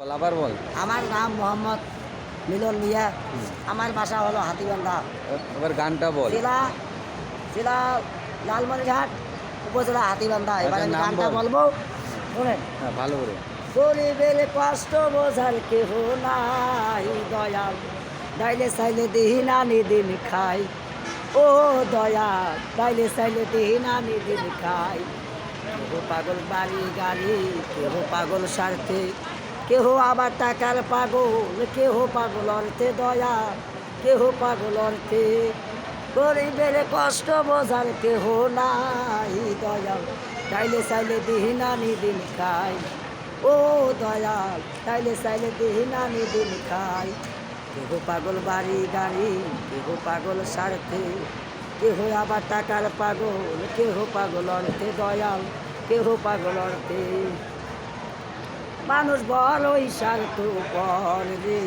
বল আবার বল। আমার নাম মোহাম্মদ মিলন মিয়া। আমার বাসা হলো হাতিবান্ধা, এবার গানটা বল। জেলা জেলা লালমনিরহাট, উপজেলা হাতিবান্ধা। এবার আচ্ছা, আমি নাম গানটা বল। বলবো, শোনেন। হ্যাঁ, ভালো করে। গরিবের কষ্ট বোঝার কেহ নাই দয়াল, ডাইলে চাইলে দিন আনি দিন খাই। ও দয়াল, ডাইলে চাইলে দিন আনি দিন খাই। কেহ পাগল বাড়ি গাড়ি, কেহ পাগল স্বার্থে, কেহ আবার টাকার পাগল, কেহ পাগল অর্থে দয়াল, কেহ পাগল অর্থে। গরিবের কষ্ট বোঝার কেহ নাই দয়াল, চাইলে চাইলে দিন আনি দিন খাই। ও দয়াল, চাইলে চাইলে দিন আনি দিন খাই। কেহ পাগল বাড়ি গাড়ি, কেহ পাগল স্বার্থে, কেহ আবার টাকার পাগল, কেহ পাগল অর্থে দয়াল, কেহ পাগল অর্থে। মানুষ বড়ই স্বার্থপর রে,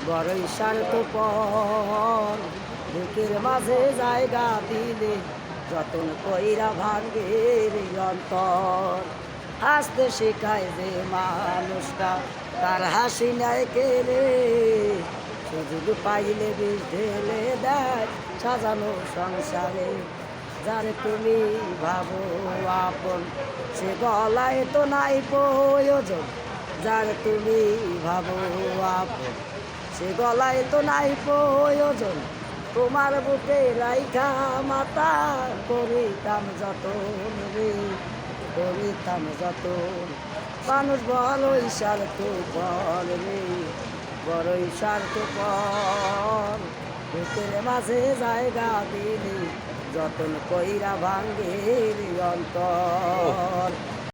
বড়ই স্বার্থপর। বুকের মাঝে জায়গা দিলে যতন কইরা ভাঙ্গে রে অন্তর। হাসতে শেখায় যে মানুষটা, তার হাসি নেয় কেড়ে। সুযোগ পাইলে বিষ ঢেলে দেয় সাজানো সংসারে। যারে তুমি ভাবো আপন, সে গলায় তো নাই প্রয়োজন। যার তুমি ভাবো আপন, সে গলায় তো নাই প্রয়োজন। তোমার বুকে রাইখা মাতা করিতাম যতন রে, করিতাম যতন। মানুষ বড়ই স্বার্থপর রে, বড়ই স্বার্থপর। বুকের মাঝে জায়গা দিলে যতন কইরা ভাঙ্গে অন্তর।